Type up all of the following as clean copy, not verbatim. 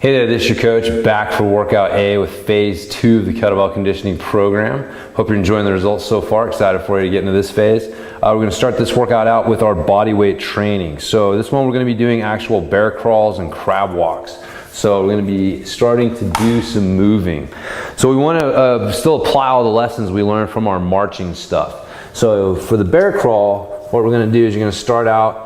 Hey there, this is your coach back for workout A with phase 2 of the kettlebell conditioning program. Hope you're enjoying the results so far. Excited for you to get into this phase. We're going to start this workout out with our body weight training. So this one we're going to be doing actual bear crawls and crab walks. So we're going to be starting to do some moving. So we want to still apply all the lessons we learned from our marching stuff. So for the bear crawl, what we're going to do is you're going to start out,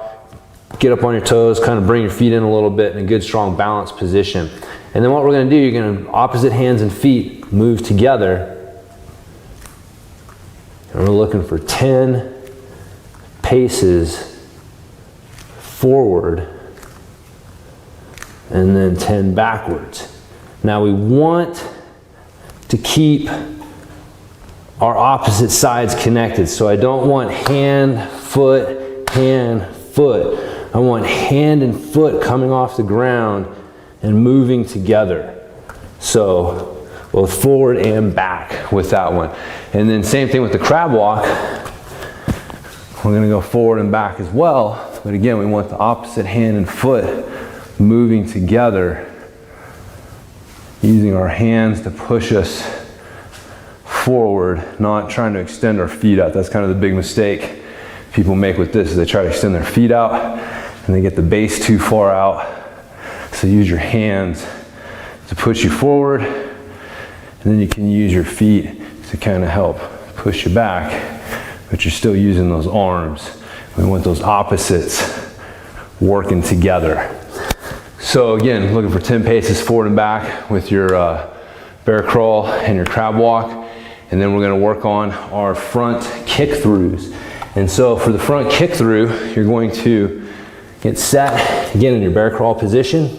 get up on your toes, kind of bring your feet in a little bit in a good strong balanced position. And then what we're going to do, you're going to opposite hands and feet move together. And we're looking for 10 paces forward and then 10 backwards. Now we want to keep our opposite sides connected. So I don't want hand, foot, hand, foot. I want hand and foot coming off the ground and moving together. So both forward and back with that one. And then same thing with the crab walk. We're gonna go forward and back as well. But again, we want the opposite hand and foot moving together, using our hands to push us forward, not trying to extend our feet out. That's kind of the big mistake people make with this, is they try to extend their feet out and they get the base too far out. So use your hands to push you forward, and then you can use your feet to kind of help push you back, but you're still using those arms. We want those opposites working together. So again, looking for 10 paces forward and back with your bear crawl and your crab walk, and then we're going to work on our front kick throughs. And so for the front kick through, you're going to get set again in your bear crawl position.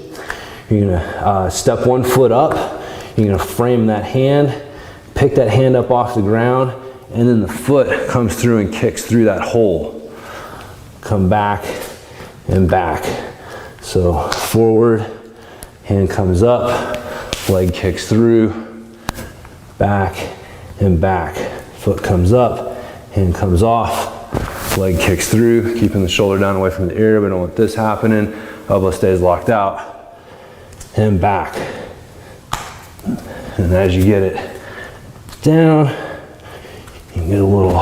You're gonna step one foot up. You're gonna frame that hand, pick that hand up off the ground, and then the foot comes through and kicks through that hole. Come back and back. So forward, hand comes up, leg kicks through, back and back. Foot comes up, hand comes off, leg kicks through, keeping the shoulder down away from the ear. We don't want this happening. Elbow stays locked out. And back. And as you get it down, you get a little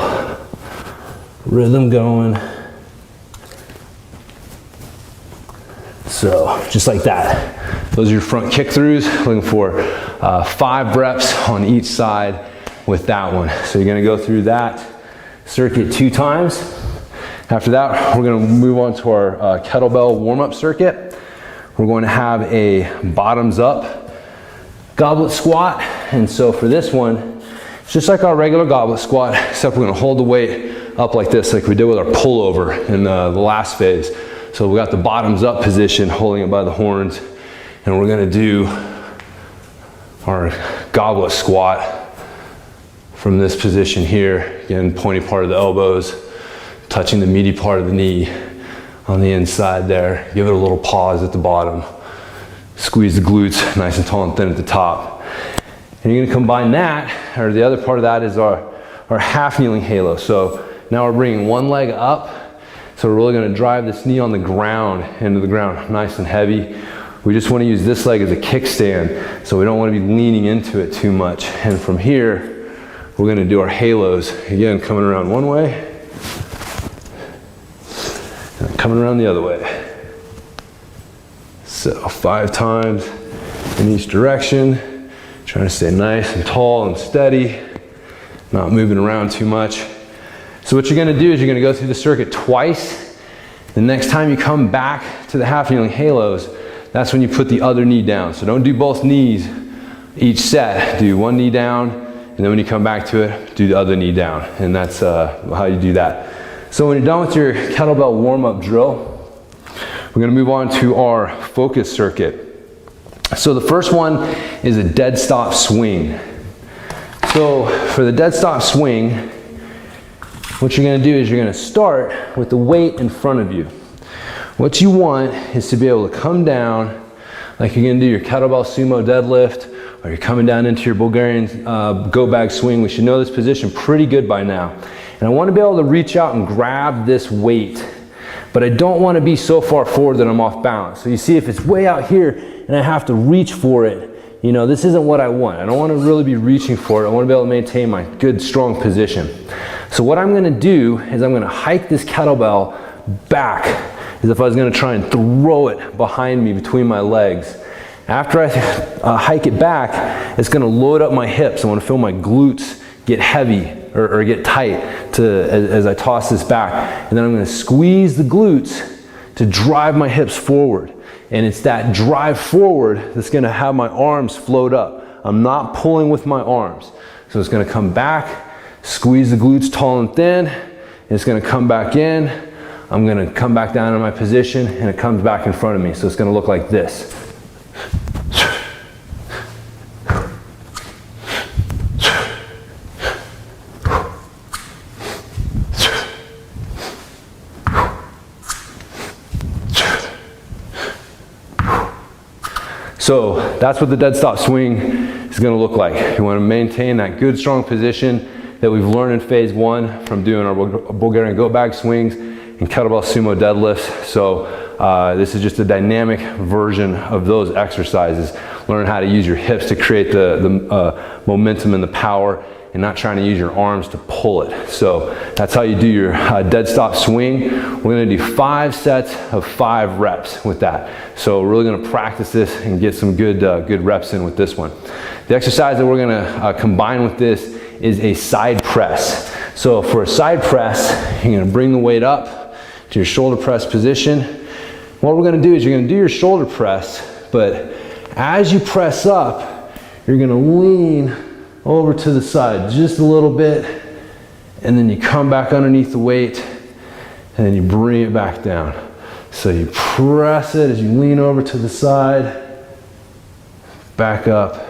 rhythm going. So just like that. Those are your front kick throughs. Looking for 5 reps on each side with that one. So you're gonna go through that circuit 2 times. After that, we're gonna move on to our kettlebell warm-up circuit. We're going to have a bottoms up goblet squat. And so for this one, it's just like our regular goblet squat, except we're going to hold the weight up like this, like we did with our pullover in the last phase. So we got the bottoms up position, holding it by the horns, and we're going to do our goblet squat from this position here. Again, pointy part of the elbows, touching the meaty part of the knee on the inside there. Give it a little pause at the bottom. Squeeze the glutes nice and tall and thin at the top. And you're gonna combine that, or the other part of that is our half kneeling halo. So now we're bringing one leg up. So we're really gonna drive this knee on the ground, into the ground, nice and heavy. We just wanna use this leg as a kickstand, so we don't wanna be leaning into it too much. And from here, we're gonna do our halos. Again, coming around one way, coming around the other way. So 5 times in each direction, trying to stay nice and tall and steady, not moving around too much. So what you're gonna do is you're gonna go through the circuit twice. The next time you come back to the half kneeling halos, that's when you put the other knee down. So don't do both knees each set. Do one knee down, and then when you come back to it, do the other knee down. And that's how you do that. So when you're done with your kettlebell warm-up drill, we're gonna move on to our focus circuit. So the first one is a dead stop swing. So for the dead stop swing, what you're gonna do is you're gonna start with the weight in front of you. What you want is to be able to come down like you're gonna do your kettlebell sumo deadlift, or you're coming down into your Bulgarian go bag swing. We should know this position pretty good by now. And I want to be able to reach out and grab this weight but I don't want to be so far forward that I'm off balance. So you see, if it's way out here and I have to reach for it, you know, this isn't what I want. I don't want to really be reaching for it. I want to be able to maintain my good, strong position. So what I'm going to do is I'm going to hike this kettlebell back as if I was going to try and throw it behind me between my legs. After I hike it back, it's going to load up my hips. I want to feel my glutes get heavy or get tight as I toss this back. And then I'm going to squeeze the glutes to drive my hips forward. And it's that drive forward that's going to have my arms float up. I'm not pulling with my arms. So it's going to come back, squeeze the glutes tall and thin, and it's going to come back in. I'm going to come back down in my position, and it comes back in front of me. So it's going to look like this. So that's what the dead stop swing is going to look like. You want to maintain that good, strong position that we've learned in phase one from doing our Bulgarian goat bag swings and kettlebell sumo deadlifts. So this is just a dynamic version of those exercises. Learn how to use your hips to create the momentum and the power, and not trying to use your arms to pull it. So that's how you do your dead stop swing. We're going to do 5 sets of 5 reps with that. So we're really going to practice this and get some good reps in with this one. The exercise that we're going to combine with this is a side press. So for a side press, you're going to bring the weight up to your shoulder press position. What we're going to do is you're going to do your shoulder press, but as you press up, you're going to lean over to the side just a little bit, and then you come back underneath the weight, and then you bring it back down. So you press it as you lean over to the side, back up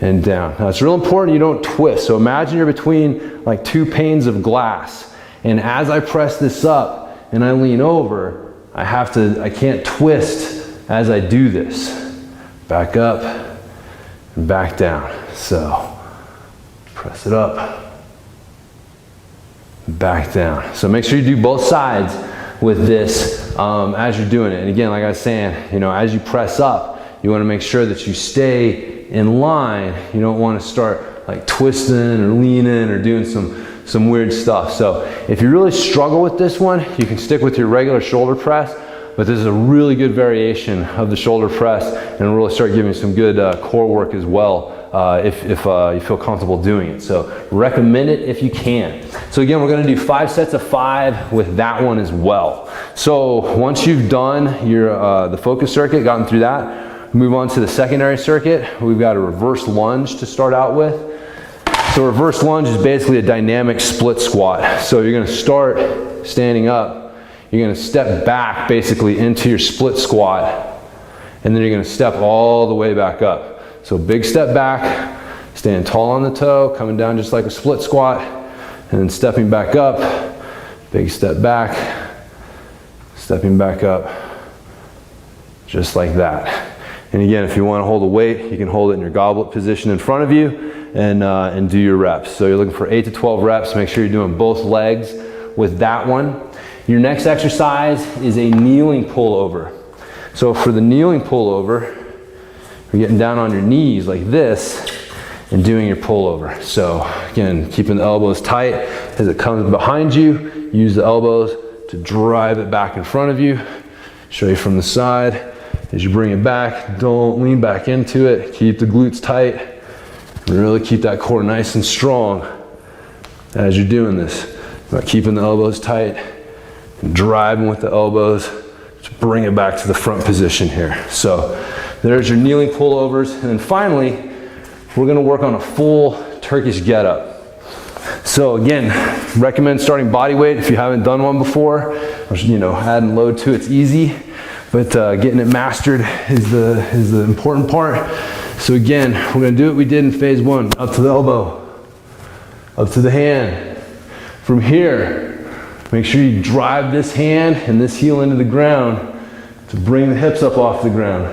and down. Now it's real important you don't twist. So imagine you're between like 2 panes of glass, and as I press this up and I lean over, I can't twist as I do this. Back up and back down. So press it up, back down. So make sure you do both sides with this as you're doing it. And again, like I was saying, you know, as you press up, you want to make sure that you stay in line. You don't want to start like twisting or leaning or doing some weird stuff. So if you really struggle with this one, you can stick with your regular shoulder press, but this is a really good variation of the shoulder press, and really start giving some good core work as well. If you feel comfortable doing it. So recommend it if you can. So again, we're going to do 5 sets of 5 with that one as well. So once you've done your the focus circuit, gotten through that, move on to the secondary circuit. We've got a reverse lunge to start out with. So reverse lunge is basically a dynamic split squat. So you're going to start standing up. You're going to step back basically into your split squat, and then you're going to step all the way back up. So big step back, stand tall on the toe, coming down just like a split squat, and then stepping back up, big step back, stepping back up, just like that. And again, if you want to hold a weight, you can hold it in your goblet position in front of you and do your reps. So you're looking for 8 to 12 reps. Make sure you're doing both legs with that one. Your next exercise is a kneeling pullover. So for the kneeling pullover, you're getting down on your knees like this and doing your pullover. So again, keeping the elbows tight as it comes behind you. Use the elbows to drive it back in front of you. Show you from the side. As you bring it back, don't lean back into it. Keep the glutes tight. Really keep that core nice and strong as you're doing this. About keeping the elbows tight and driving with the elbows to bring it back to the front position here. So there's your kneeling pullovers. And then finally, we're going to work on a full Turkish get-up. So again, recommend starting body weight if you haven't done one before. Or, you know, add and load to it's easy, but getting it mastered is the important part. So again, we're going to do what we did in phase one. Up to the elbow, up to the hand. From here, make sure you drive this hand and this heel into the ground to bring the hips up off the ground.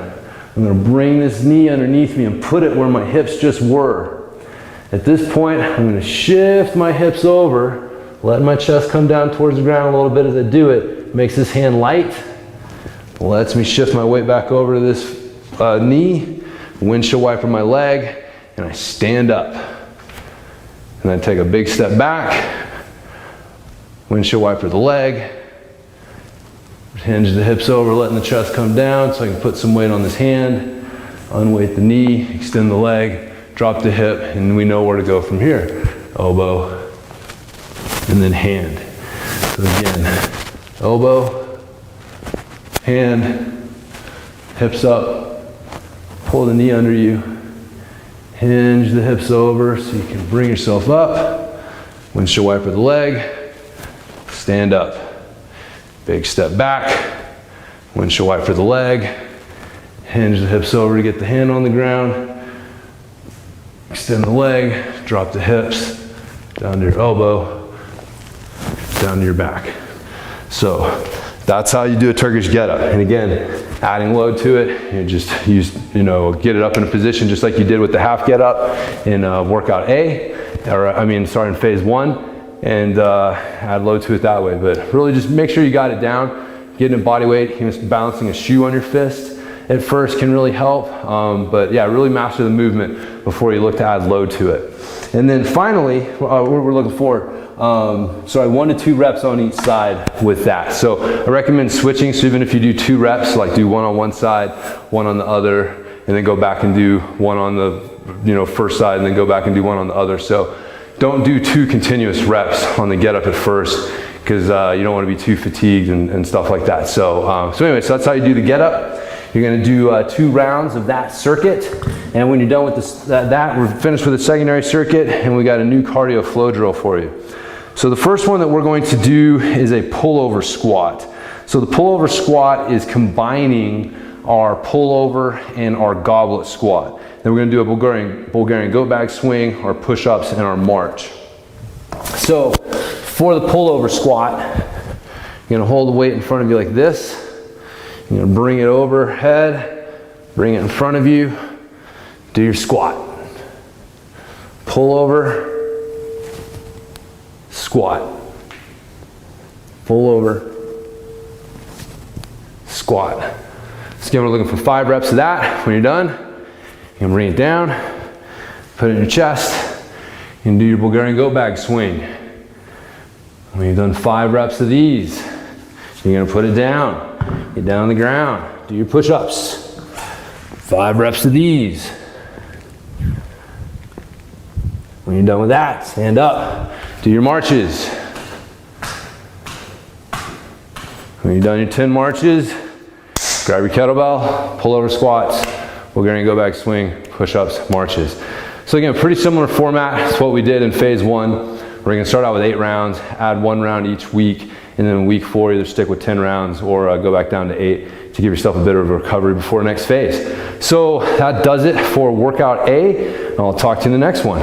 I'm going to bring this knee underneath me and put it where my hips just were. At this point, I'm going to shift my hips over, let my chest come down towards the ground a little bit as I do it, makes this hand light, lets me shift my weight back over to this knee, windshield wiper my leg, and I stand up. And then take a big step back, windshield wiper the leg, hinge the hips over, letting the chest come down so I can put some weight on this hand, unweight the knee, extend the leg, drop the hip, and we know where to go from here. Elbow, and then hand. So again, elbow, hand, hips up, pull the knee under you, hinge the hips over so you can bring yourself up, windshield wiper the leg, stand up. Big step back, windshield wiper the leg, hinge the hips over to get the hand on the ground, extend the leg, drop the hips, down to your elbow, down to your back. So that's how you do a Turkish get-up. And again, adding load to it, you just get it up in a position just like you did with the half get-up in workout A, in phase 1. And add load to it that way. But really just make sure you got it down, getting a body weight, even balancing a shoe on your fist at first can really help. But yeah, really master the movement before you look to add load to it. And then finally, we're looking for, 1 to 2 reps on each side with that. So I recommend switching, so even if you do 2 reps, like do 1 on one side, 1 on the other, and then go back and do 1 on the first side, and then go back and do 1 on the other. So don't do 2 continuous reps on the get up at first, because you don't want to be too fatigued and stuff like that. So anyway, so that's how you do the get up. You're going to do 2 rounds of that circuit, and when you're done with this, we're finished with the secondary circuit, and we got a new cardio flow drill for you. So the first one that we're going to do is a pullover squat. So the pullover squat is combining our pullover and our goblet squat. Then we're going to do a Bulgarian goat bag swing, our push-ups, and our march. So for the pullover squat, you're going to hold the weight in front of you like this. You're going to bring it overhead, bring it in front of you, do your squat. Pull over, squat. Pull over, squat. So again, we're looking for 5 reps of that. When you're done, you can bring it down, put it in your chest, and do your Bulgarian goat bag swing. When you've done 5 reps of these, you're going to put it down. Get down on the ground. Do your push-ups. 5 reps of these. When you're done with that, stand up. Do your marches. When you're done your 10 marches, grab your kettlebell, pull over squats, Bulgarian go back swing, push-ups, marches. So again, pretty similar format to what we did in phase 1. We're going to start out with 8 rounds, add 1 round each week, and then week 4 either stick with 10 rounds or go back down to 8 to give yourself a bit of a recovery before next phase. So that does it for workout A, and I'll talk to you in the next one.